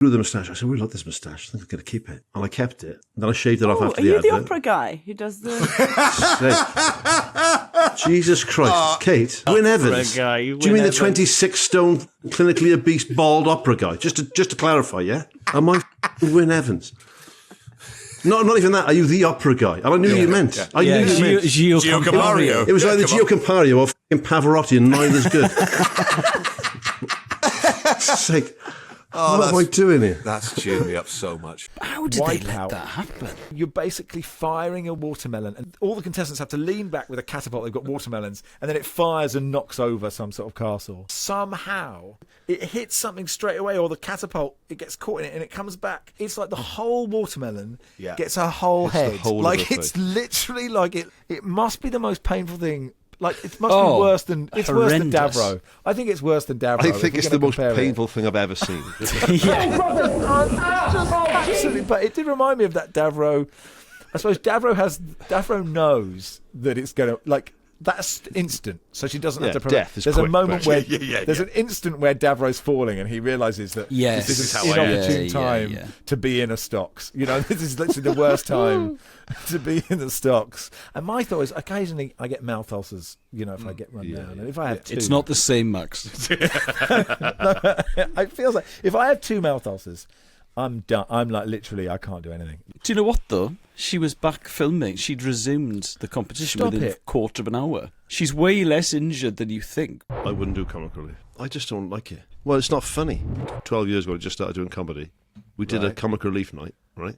grew the moustache. I said, we like this moustache. I think I'm going to keep it. And I kept it. And then I shaved it off after the advert. Are you the opera guy who does the... Jesus Christ. Kate, Wyn Evans. Guy, do you mean the 26-stone, clinically obese, bald opera guy? Just to clarify, yeah? Am I Wyn Evans? Not even that. Are you the opera guy? And I knew you meant. Yeah. I knew you meant. Gio Campario. It was either Gio Campario or Pavarotti, and neither's good. Sake. What am I doing here? That's cheered me up so much. How did they let that happen? You're basically firing a watermelon, and all the contestants have to lean back with a catapult. They've got watermelons, and then it fires and knocks over some sort of castle. Somehow, it hits something straight away, or the catapult, it gets caught in it, and it comes back. It's like the whole watermelon gets a whole head. It's literally like it. It must be the most painful thing. Like, it must be worse than Davro. I think it's worse than Davro. I think it's the most painful thing I've ever seen. Absolutely, but it did remind me of that Davro. I suppose Davro knows that it's going to, like, that's instant, so she doesn't have to prepare. Death is there's quick, a moment where there's an instant where Davro's falling, and he realises that this is an inopportune time to be in a stocks. You know, this is literally the worst time to be in the stocks. And my thought is, occasionally I get mouth ulcers. You know, if I get run down, and if I have two, it's not the same, Max. It feels like if I have two mouth ulcers, I'm done. I'm like literally, I can't do anything. Do you know what though? She was back filming. She'd resumed the competition within a quarter of an hour. She's way less injured than you think. I wouldn't do comic relief. I just don't like it. Well, it's not funny. 12 years ago, I just started doing comedy. We did a comic relief night, right?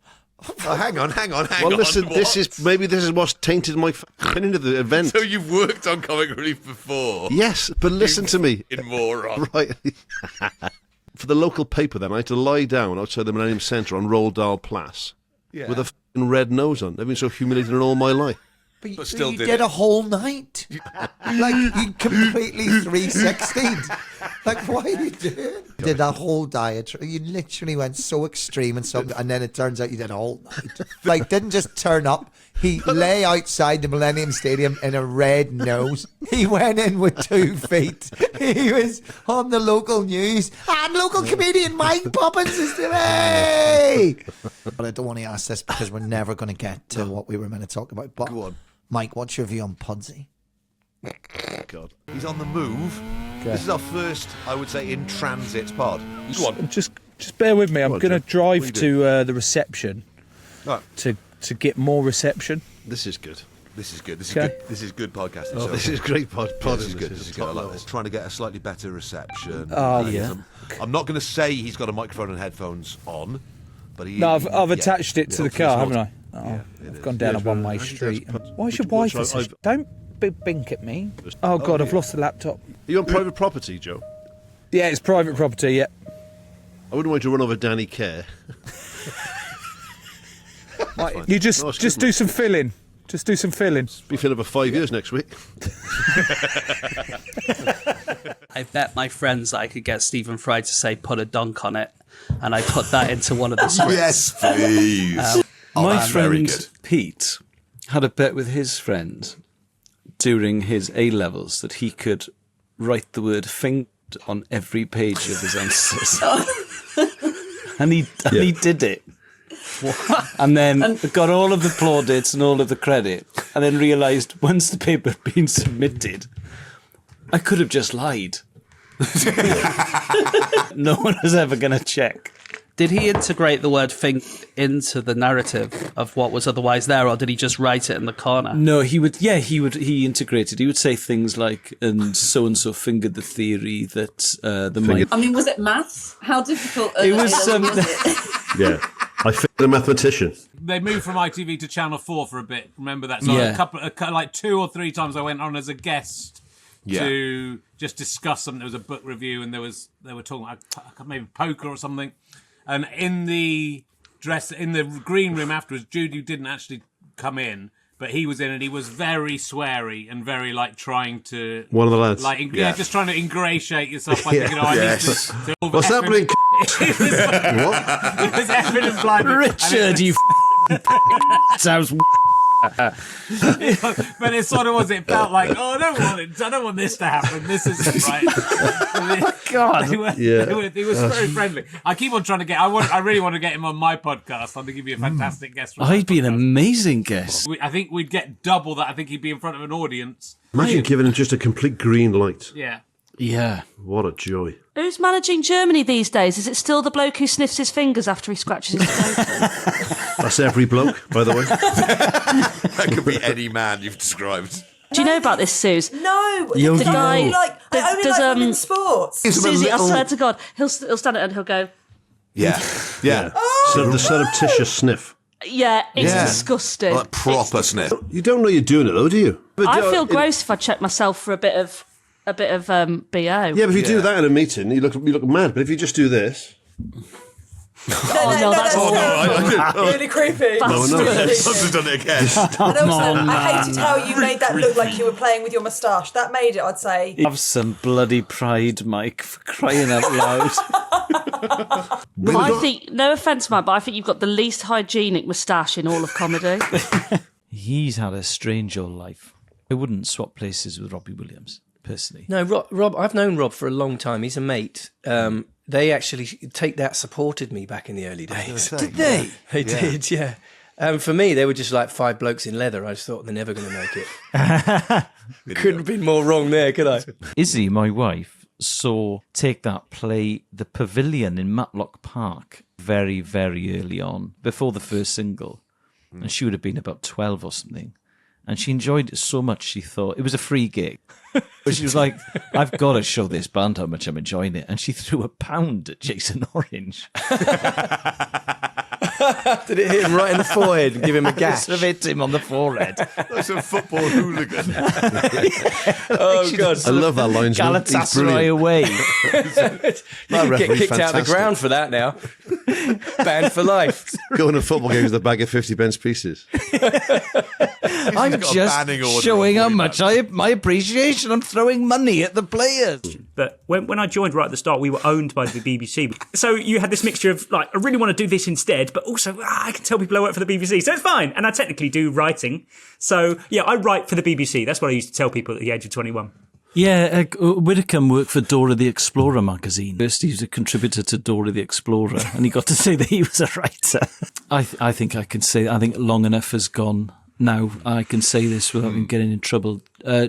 Oh, hang on. Well, listen, this is what's tainted my opinion of the event. So you've worked on comic relief before? Yes, but listen to me. In moron. Right. For the local paper then, I had to lie down outside the Millennium Centre on Roald Dahl Place with a f***ing red nose on. I've been so humiliated in all my life. But still you did a whole night. Like, you completely 360'd. Like, what are you doing? You did a whole diatribe. You literally went so extreme and then it turns out you did a whole night. Like, didn't just turn up. He lay outside the Millennium Stadium in a red nose. He went in with 2 feet. He was on the local news. And local comedian Mike Bubbins is doing. But I don't want to ask this because we're never going to get to what we were meant to talk about. But go on. Mike, what's your view on Pudsey? God. He's on the move. Okay. This is our first, I would say, in transit pod. Go on. Just bear with me. I'm going to drive to the reception to get more reception. This is good. This is good. This is good. This is good podcasting. Oh, this is great podcasting. This is good. This is good. I like this. Trying to get a slightly better reception. Oh, yeah. I'm not going to say he's got a microphone and headphones on, but he. No, I've attached it to the car, haven't I? Oh, I've gone down a one-way street. Why is your wife? Don't bink at me. Oh God, I've lost the laptop. Are you on private property, Joe? Yeah, it's private property. Yeah. I wouldn't want you to run over Danny Kerr. You just do some filling. Just do some filling. Be filling for 5 years next week. I bet my friends that I could get Stephen Fry to say put a dunk on it, and I put that into one of the scripts. Yes, please. My friend Pete had a bet with his friend during his A-levels that he could write the word "finked" on every page of his answers. and he did it. And then got all of the plaudits and all of the credit, and then realised once the paper had been submitted, I could have just lied. No one was ever going to check. Did he integrate the word "think" into the narrative of what was otherwise there, or did he just write it in the corner? No, he would. Yeah, he integrated. He would say things like, "And so and so fingered the theory that the mind." I mean, was it maths? How difficult? It was. Yeah, I figured a mathematician. They moved from ITV to Channel 4 for a bit. Remember that? So like 2 or 3 times I went on as a guest to just discuss something. There was a book review, and they were talking about maybe poker or something. And in the green room afterwards, Judy didn't actually come in, but he was in, and he was very sweary and very trying to one of the lads, just trying to ingratiate yourself by thinking, I need to what's happening? It was effing and blinding. Richard, you sounds. But it sort of was. It felt like, oh, I don't want this to happen. This isn't right. God, he was very friendly. I keep on trying to I really want to get him on my podcast. I think he'd be a fantastic guest. I'd be an amazing guest. I think we'd get double that. I think he'd be in front of an audience. Imagine giving him just a complete green light. Yeah. Yeah. What a joy. Who's managing Germany these days? Is it still the bloke who sniffs his fingers after he scratches his throat? That's every bloke, by the way. That could be any man you've described. Do you know about this, Suze? No, the guy. I only like women's sports. Susie, I swear to God, he'll stand there and he'll go. Yeah. So the surreptitious sniff. Yeah, it's disgusting. Like proper sniff. You don't know you're doing it, though, do you? But I feel gross if I check myself for a bit of BO. Yeah, but if you do that in a meeting, you look mad. But if you just do this. That's really creepy. I've just done it again. And also, I hated how you made that look like you were playing with your moustache. That made it, I'd say. Have some bloody pride, Mike, for crying out loud. I think, no offence, Mike, but I think you've got the least hygienic moustache in all of comedy. He's had a strange old life. I wouldn't swap places with Robbie Williams, personally. No, Rob, I've known Rob for a long time. He's a mate. They actually, Take That supported me back in the early days. Did they? They did, yeah. For me, they were just like 5 blokes in leather. I just thought they're never going to make it. Couldn't have been more wrong there, could I? Izzy, my wife, saw Take That play The Pavilion in Matlock Park very, very early on, before the first single. And she would have been about 12 or something. And she enjoyed it so much, she thought it was a free gig. But she was like, I've got to show this band how much I'm enjoying it. And she threw £1 at Jason Orange. Did it hit him right in the forehead and give him a gash? Sort of hit him on the forehead. That's a football hooligan. Oh, God. I love that line. Galatasaray away. You get kicked out of the ground for that now. Banned for life. Going to football games with a bag of 50-pence pieces. I'm just showing how much my appreciation. I'm throwing money at the players. But when I joined right at the start, we were owned by the BBC. So you had this mixture of, like, I really want to do this instead, but also I can tell people I work for the BBC, so it's fine. And I technically do writing. So, yeah, I write for the BBC. That's what I used to tell people at the age of 21. Yeah, Widdicombe worked for Dora the Explorer magazine. First, he was a contributor to Dora the Explorer, and he got to say that he was a writer. I think I can say, I think long enough has gone. Now I can say this without getting in trouble.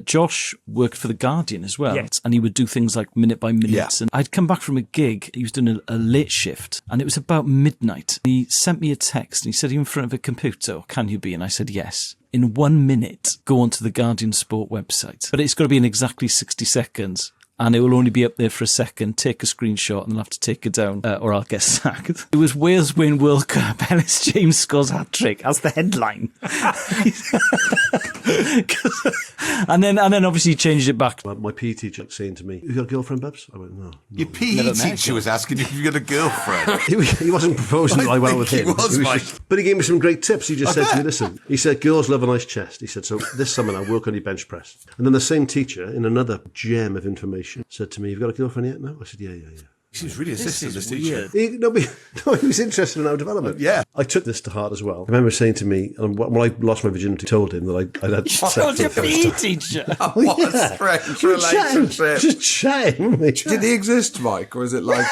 Josh worked for The Guardian as well, and he would do things like minute by minute. Yeah. And I'd come back from a gig, he was doing a late shift, and it was about midnight. He sent me a text, and he said, "Are you in front of a computer? Or can you be?" And I said, "Yes." In 1 minute, go onto the Guardian Sport website. But it's got to be in exactly 60 seconds. And it will only be up there for a second. Take a screenshot and I'll have to take it down or I'll get sacked. It was Wales win World Cup. Elis James scores hat-trick as the headline. and then obviously he changed it back. My PE teacher saying to me, "You got a girlfriend, Babs?" I went, no. Your PE teacher was asking if you got a girlfriend. He wasn't proposing that I went with him. But he gave me some great tips. He just said to me, "Listen," he said, "girls love a nice chest." He said, "So this summer now, work on your bench press." And then the same teacher, in another gem of information, said to me, "You've got a girlfriend yet?" "No." I said, "Yeah." She was really assistant, this teacher. He was interested in our development. Yeah. I took this to heart as well. I remember saying to me, and when I lost my virginity, told him that I'd had sex. Told your PE teacher? What a strange relationship. Just chatting. Did he exist, Mike, or is it like...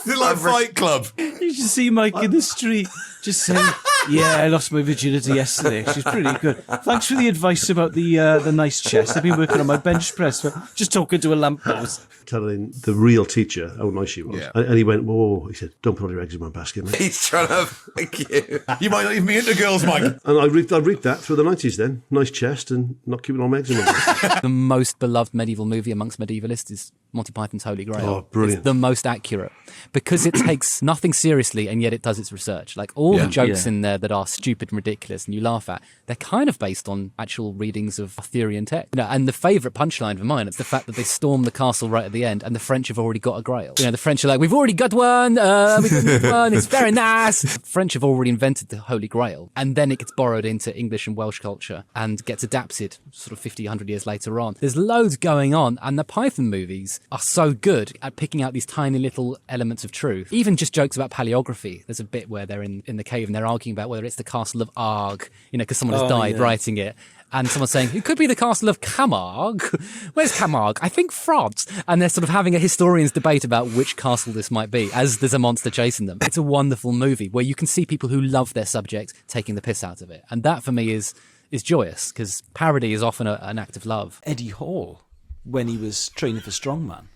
Is it like Fight Club? You should see Mike in the street just saying, "Yeah, I lost my virginity yesterday. She's pretty good. Thanks for the advice about the nice chest. I've been working on my bench press, but just talking to a lamppost." Telling the real teacher how nice she was. Yeah. And he went, "Whoa," he said, "Don't put all your eggs in one basket, mate." He's trying to thank you. You might not even be into girls, Mike. And I read that through the 90s then. Nice chest and not keeping all my eggs in one basket. The most beloved medieval movie amongst medievalists is Monty Python's Holy Grail. Oh, brilliant. It's the most accurate because it takes nothing seriously and yet it does its research. Like all the jokes in there that are stupid and ridiculous and you laugh at, they're kind of based on actual readings of Arthurian text. You know, and the favourite punchline of mine is the fact that they storm the castle right at the end and the French have already got a grail. You know, the French are like, "We've already got one, it's very nice." The French have already invented the Holy Grail and then it gets borrowed into English and Welsh culture and gets adapted sort of 50, 100 years later on. There's loads going on and the Python movies are so good at picking out these tiny little elements of truth. Even just jokes about paleography. There's a bit where they're in the cave and they're arguing about whether it's the castle of Arg, because someone has died writing it. And someone's saying, it could be the castle of Camargue. Where's Camargue? I think France. And they're sort of having a historian's debate about which castle this might be, as there's a monster chasing them. It's a wonderful movie where you can see people who love their subject taking the piss out of it. And that, for me, is joyous, because parody is often an act of love. Eddie Hall, when he was training for strongman,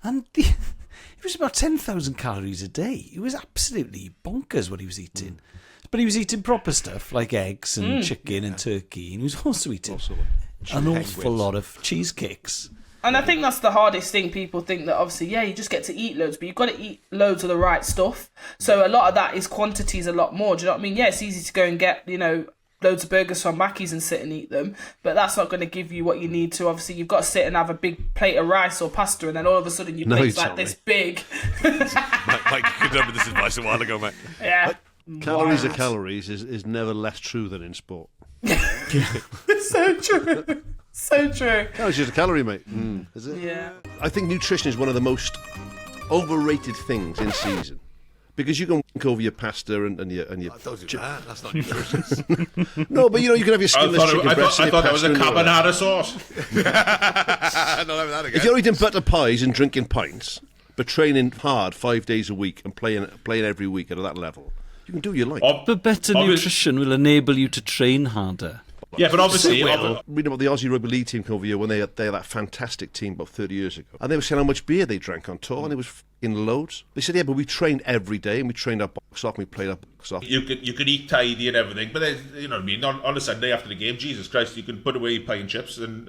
and it was about 10,000 calories a day. It was absolutely bonkers what he was eating. But he was eating proper stuff like eggs and chicken and turkey, and he was also eating an awful lot of cheesecakes. And I think that's the hardest thing. People think that obviously, you just get to eat loads, but you've got to eat loads of the right stuff. So a lot of that is quantities a lot more. Do you know what I mean? Yeah, it's easy to go and get, loads of burgers from Mackey's and sit and eat them, but that's not going to give you what you need to. Obviously, you've got to sit and have a big plate of rice or pasta, and then all of a sudden your plate's like this big. Mike, you could remember this advice a while ago, mate. Yeah. Calories are calories is never less true than in sport. So true. So true. No, it's just a calorie, mate. Is it? Yeah. I think nutrition is one of the most overrated things in season. Because you can go over your pasta and your... Don't do that. That's not nutritious. No, but you can have your skinless chicken breast. I thought that was a carbonara sauce. If you're eating butter pies and drinking pints, but training hard 5 days a week and playing every week at that level, you can do what you like. But better nutrition will enable you to train harder. Yeah, but obviously... Reading about the Aussie Rugby League team over here when they had that fantastic team about 30 years ago. And they were saying how much beer they drank on tour, and it was in loads. They said, but we trained every day, and we trained our box off, and we played our box off. You could eat tidy and everything, but you know what I mean? On a Sunday after the game, Jesus Christ, you can put away pie and chips and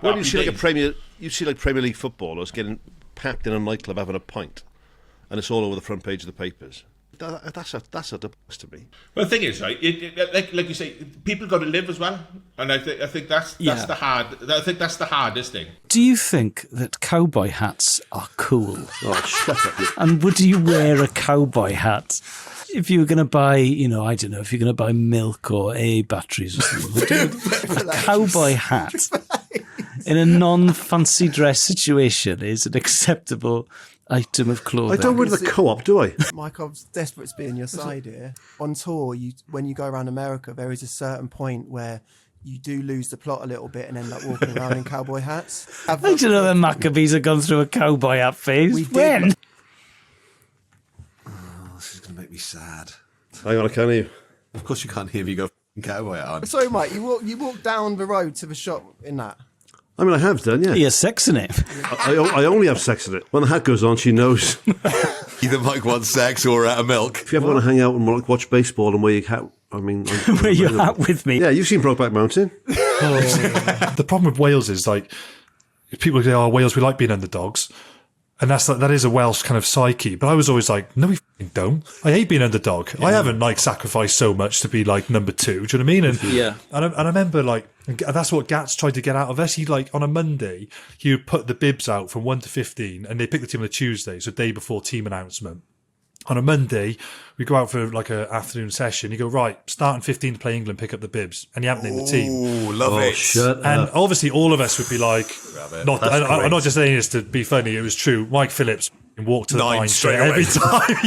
well, you see like Premier League footballers getting packed in a nightclub having a pint, and it's all over the front page of the papers. That's a debate to me. Well, the thing is, right? Like you say, people got to live as well, and I think that's the hard. I think that's the hardest thing. Do you think that cowboy hats are cool? Oh, shut up! And would you wear a cowboy hat if you were going to buy, I don't know, if you're going to buy milk or AA batteries or something? A cowboy hat in a non-fancy dress situation is an acceptable item of clothing. I don't go to the co-op, do I? Mike, I'm desperate to be on your side here. On tour, when you go around America, there is a certain point where you do lose the plot a little bit and end up walking around in cowboy hats. I don't know the Maccabees have gone through a cowboy hat phase. When? Oh, this is going to make me sad. Hang on, I can't hear you. Of course you can't hear me go cowboy hat on. Sorry, Mike, you walk down the road to the shop in that. I mean, I have done, yeah. He has sex in it. I only have sex in it. When the hat goes on, she knows. Either Mike wants sex or a milk. If you ever want to hang out and watch baseball and wear your hat, wear your hat with me. Yeah, you've seen Brokeback Mountain. The problem with Wales is, people say, Wales, we like being underdogs. And that is a Welsh kind of psyche. But I was always like, no, we don't. I hate being underdog. Yeah. I haven't sacrificed so much to be number two. Do you know what I mean? And I remember that's what Gats tried to get out of us. He on a Monday, he would put the bibs out from 1 to 15, and they pick the team on a Tuesday, so day before team announcement. On a Monday, we go out for an afternoon session. You go, right, starting 15 to play England, pick up the bibs. And you haven't named the team. Oh, love it. Shut up. Obviously all of us would be I'm not just saying this to be funny, it was true. Mike Phillips walked to the 9 straight every time.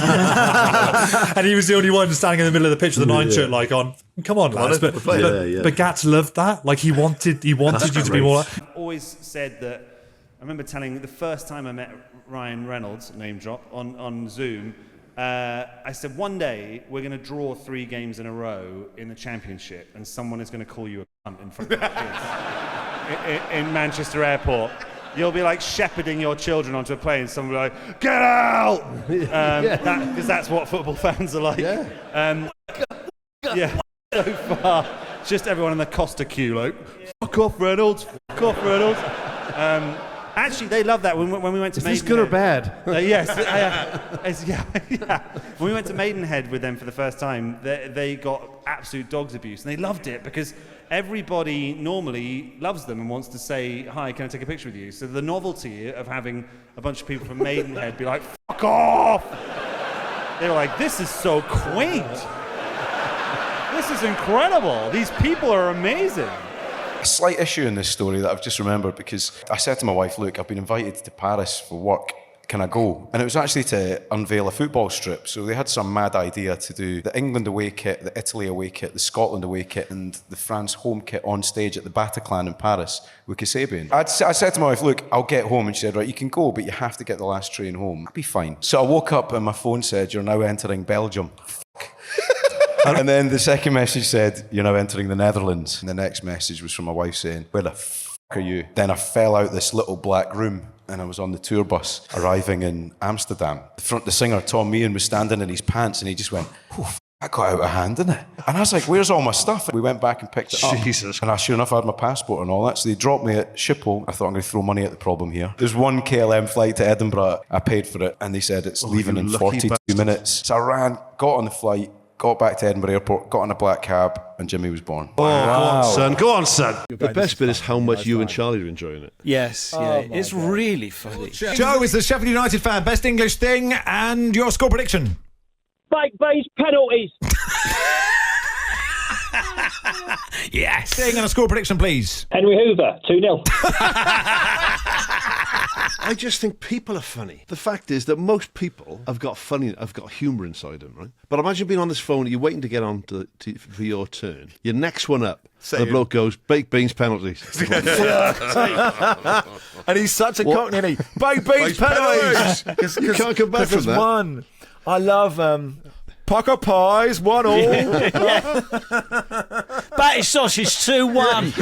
And he was the only one standing in the middle of the pitch with the 9 shirt on. Come on, lads. But Gats loved that. He wanted you to be more. I've always said that, I remember telling the first time I met Ryan Reynolds, name drop, on Zoom, I said, one day we're going to draw 3 games in a row in the championship and someone is going to call you a cunt in front of the kids in Manchester Airport. You'll be shepherding your children onto a plane and someone will be like, get out! Because that's what football fans are like. Yeah. So far, just everyone in the Costa queue fuck off Reynolds, fuck off Reynolds. Actually, they love that when we went to Maidenhead. Is this good or bad? Yes. When we went to Maidenhead with them for the first time, they got absolute dogs abuse. And they loved it because everybody normally loves them and wants to say, hi, can I take a picture with you? So the novelty of having a bunch of people from Maidenhead be like, fuck off! They were like, this is so quaint. This is incredible. These people are amazing. A slight issue in this story that I've just remembered, because I said to my wife, look, I've been invited to Paris for work. can I go? And it was actually to unveil a football strip. So they had some mad idea to do the England away kit, the Italy away kit, the Scotland away kit, and the France home kit on stage at the Bataclan in Paris with Kasabian. I said to my wife, look, I'll get home. And she said, right, you can go, but you have to get the last train home. I'll be fine. So I woke up and my phone said, you're now entering Belgium. And then the second message said, you're now entering the Netherlands. And the next message was from my wife saying, where the f*** are you? Then I fell out this little black room and I was on the tour bus arriving in Amsterdam. The singer, Tom Meehan, was standing in his pants and he just went, oh, that got out of hand, didn't it? And I was like, where's all my stuff? And we went back and picked it up. Jesus. And I sure enough had my passport and all that. So they dropped me at Schiphol. I thought, I'm going to throw money at the problem here. There's one KLM flight to Edinburgh. I paid for it and they said it's leaving in 42 minutes. So I ran, got on the flight, got back to Edinburgh Airport, got in a black cab, and Jimmy was born. Oh, wow. Go on, son. The best bit is how much you and Charlie are enjoying it. Yes, it's really funny. Joe is the Sheffield United fan. Best English thing, and your score prediction. Fake base penalties. Yes. Thing and a score prediction, please. Henry Hoover, 2-0. I just think people are funny. The fact is that most people have got humour inside them, right? But imagine being on this phone, you're waiting to get on for your turn. Your next one up, the bloke goes, baked beans penalties. And he's such a cockney, isn't he? Baked beans penalties. You can't come back from that. One. I love Pocker pies, 1-1. Batty sausage, 2-1.